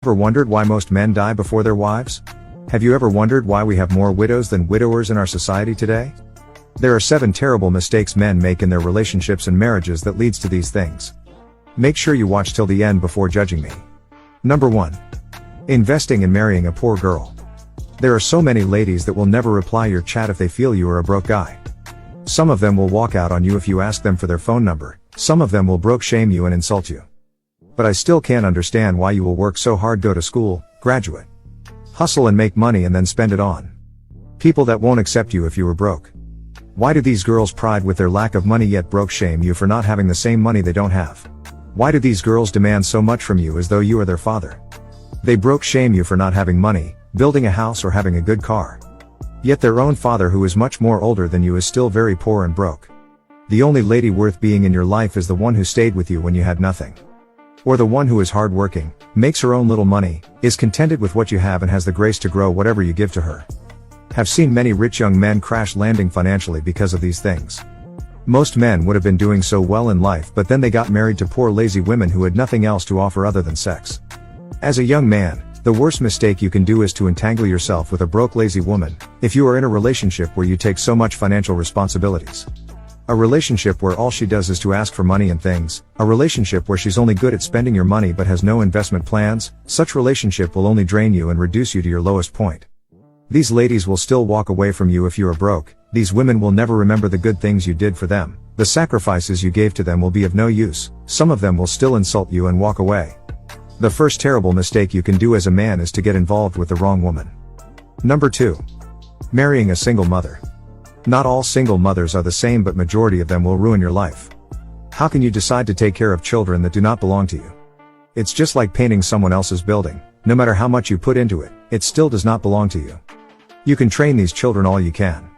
Ever wondered why most men die before their wives? Have you ever wondered why we have more widows than widowers in our society today? There are 7 terrible mistakes men make in their relationships and marriages that leads to these things. Make sure you watch till the end before judging me. Number 1. Investing in marrying a poor girl. There are so many ladies that will never reply your chat if they feel you are a broke guy. Some of them will walk out on you if you ask them for their phone number. Some of them will broke shame you and insult you. But I still can't understand why you will work so hard, go to school, graduate, hustle and make money and then spend it on people that won't accept you if you were broke. Why do these girls pride with their lack of money yet broke shame you for not having the same money they don't have? Why do these girls demand so much from you as though you are their father? They broke shame you for not having money, building a house or having a good car. Yet their own father, who is much more older than you, is still very poor and broke. The only lady worth being in your life is the one who stayed with you when you had nothing. Or the one who is hardworking, makes her own little money, is contented with what you have and has the grace to grow whatever you give to her. Have seen many rich young men crash landing financially because of these things. Most men would have been doing so well in life, but then they got married to poor lazy women who had nothing else to offer other than sex. As a young man, the worst mistake you can do is to entangle yourself with a broke lazy woman, if you are in a relationship where you take so much financial responsibilities. A relationship where all she does is to ask for money and things, a relationship where she's only good at spending your money but has no investment plans. Such relationship will only drain you and reduce you to your lowest point. These ladies will still walk away from you if you are broke. These women will never remember the good things you did for them. The sacrifices you gave to them will be of no use. Some of them will still insult you and walk away. The first terrible mistake you can do as a man is to get involved with the wrong woman. Number 2. Marrying a single mother. Not all single mothers are the same, but majority of them will ruin your life. How can you decide to take care of children that do not belong to you? It's just like painting someone else's building. No matter how much you put into it, it still does not belong to you. You can train these children all you can.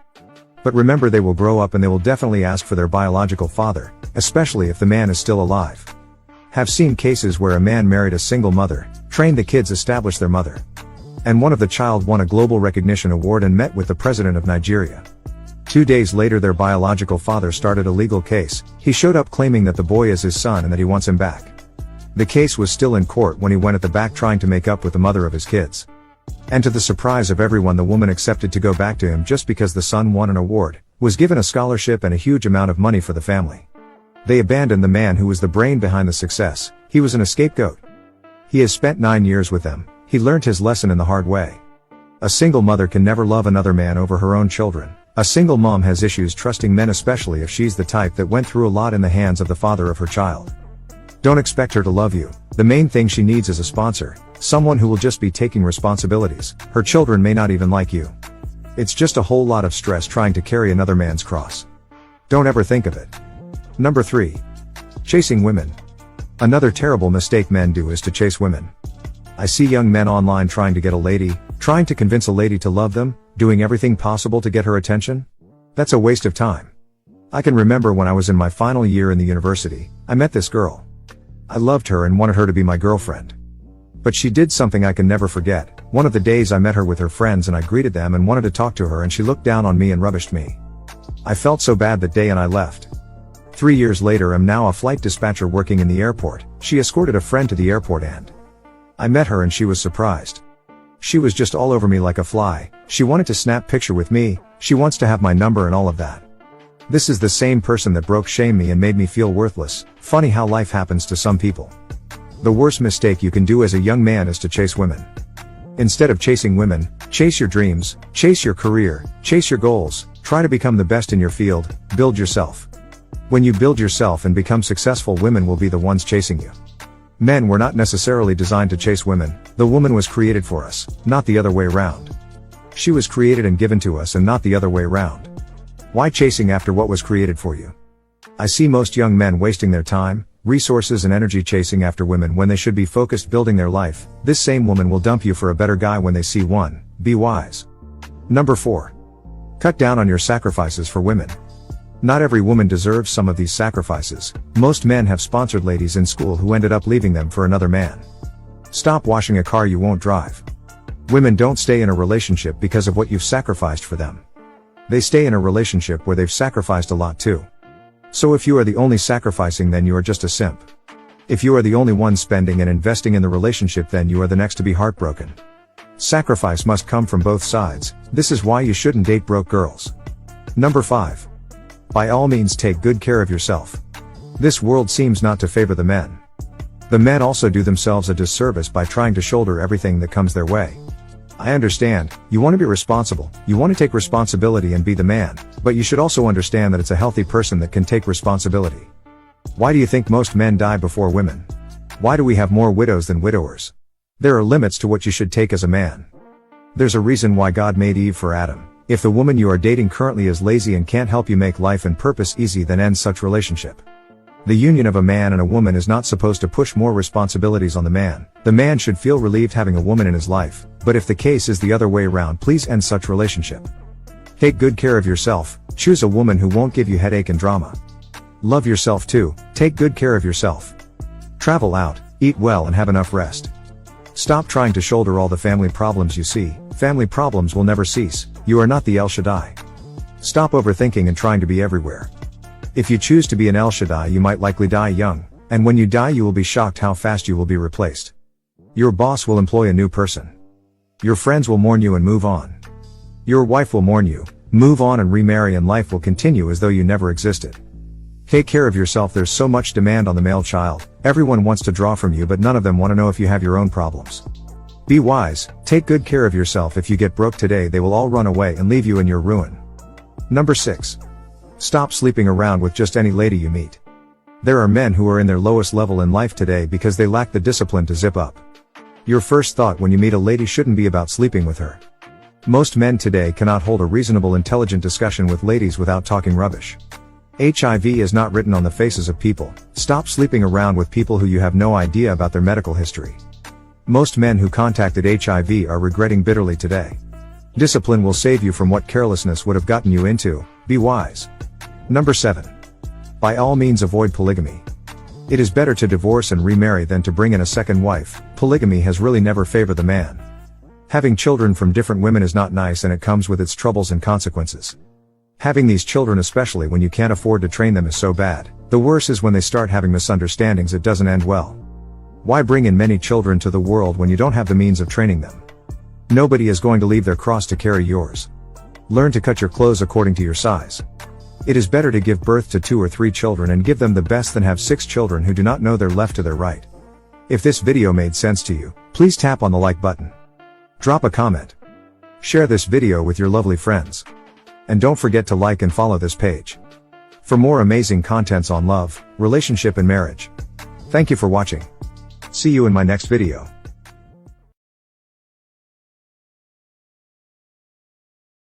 But remember, they will grow up and they will definitely ask for their biological father, especially if the man is still alive. Have seen cases where a man married a single mother, trained the kids, established their mother. And one of the child won a global recognition award and met with the president of Nigeria. 2 days later, their biological father started a legal case. He showed up claiming that the boy is his son and that he wants him back. The case was still in court when he went at the back trying to make up with the mother of his kids. And to the surprise of everyone, the woman accepted to go back to him just because the son won an award, was given a scholarship and a huge amount of money for the family. They abandoned the man who was the brain behind the success. He was an scapegoat. He has spent 9 years with them. He learned his lesson in the hard way. A single mother can never love another man over her own children. A single mom has issues trusting men, especially if she's the type that went through a lot in the hands of the father of her child. Don't expect her to love you. The main thing she needs is a sponsor, someone who will just be taking responsibilities. Her children may not even like you. It's just a whole lot of stress trying to carry another man's cross. Don't ever think of it. Number 3. Chasing women. Another terrible mistake men do is to chase women. I see young men online trying to get a lady, trying to convince a lady to love them, doing everything possible to get her attention. That's a waste of time. I can remember when I was in my final year in the university, I met this girl. I loved her and wanted her to be my girlfriend. But she did something I can never forget. One of the days I met her with her friends and I greeted them and wanted to talk to her, and she looked down on me and rubbished me. I felt so bad that day and I left. 3 years later, I'm now a flight dispatcher working in the airport. She escorted a friend to the airport and I met her and she was surprised. She was just all over me like a fly. She wanted to snap picture with me. She wants to have my number and all of that. This is the same person that broke shame me and made me feel worthless. Funny how life happens to some people. The worst mistake you can do as a young man is to chase women. Instead of chasing women, chase your dreams, chase your career, chase your goals, try to become the best in your field, build yourself. When you build yourself and become successful, women will be the ones chasing you. Men were not necessarily designed to chase women. The woman was created for us, not the other way around. She was created and given to us and not the other way around. Why chasing after what was created for you? I see most young men wasting their time, resources and energy chasing after women when they should be focused building their life. This same woman will dump you for a better guy when they see one. Be wise. Number 4. Cut down on your sacrifices for women. Not every woman deserves some of these sacrifices. Most men have sponsored ladies in school who ended up leaving them for another man. Stop washing a car you won't drive. Women don't stay in a relationship because of what you've sacrificed for them. They stay in a relationship where they've sacrificed a lot too. So if you are the only sacrificing, then you are just a simp. If you are the only one spending and investing in the relationship, then you are the next to be heartbroken. Sacrifice must come from both sides. This is why you shouldn't date broke girls. Number 5. By all means take good care of yourself. This world seems not to favor the men. The men also do themselves a disservice by trying to shoulder everything that comes their way. I understand, you want to be responsible, you want to take responsibility and be the man, but you should also understand that it's a healthy person that can take responsibility. Why do you think most men die before women? Why do we have more widows than widowers? There are limits to what you should take as a man. There's a reason why God made Eve for Adam. If the woman you are dating currently is lazy and can't help you make life and purpose easy, then end such relationship. The union of a man and a woman is not supposed to push more responsibilities on the man. The man should feel relieved having a woman in his life, but if the case is the other way around, please end such relationship. Take good care of yourself, choose a woman who won't give you headache and drama. Love yourself too, take good care of yourself. Travel out, eat well and have enough rest. Stop trying to shoulder all the family problems you see. Family problems will never cease. You are not the El Shaddai. Stop overthinking and trying to be everywhere. If you choose to be an El Shaddai, you might likely die young, and when you die you will be shocked how fast you will be replaced. Your boss will employ a new person. Your friends will mourn you and move on. Your wife will mourn you, move on and remarry, and life will continue as though you never existed. Take care of yourself. There's so much demand on the male child. Everyone wants to draw from you, but none of them want to know if you have your own problems. Be wise, take good care of yourself. If you get broke today, they will all run away and leave you in your ruin. Number 6. Stop sleeping around with just any lady you meet. There are men who are in their lowest level in life today because they lack the discipline to zip up. Your first thought when you meet a lady shouldn't be about sleeping with her. Most men today cannot hold a reasonable, intelligent discussion with ladies without talking rubbish. HIV is not written on the faces of people. Stop sleeping around with people who you have no idea about their medical history. Most men who contacted HIV are regretting bitterly today. Discipline will save you from what carelessness would have gotten you into. Be wise. Number 7. By all means avoid polygamy. It is better to divorce and remarry than to bring in a second wife. Polygamy has really never favored the man. Having children from different women is not nice, and it comes with its troubles and consequences. Having these children, especially when you can't afford to train them, is so bad. The worst is when they start having misunderstandings. It doesn't end well. Why bring in many children to the world when you don't have the means of training them? Nobody is going to leave their cross to carry yours. Learn to cut your clothes according to your size. It is better to give birth to 2 or 3 children and give them the best than have 6 children who do not know their left to their right. If this video made sense to you, please tap on the like button. Drop a comment. Share this video with your lovely friends. And don't forget to like and follow this page for more amazing contents on love, relationship and marriage. Thank you for watching. See you in my next video.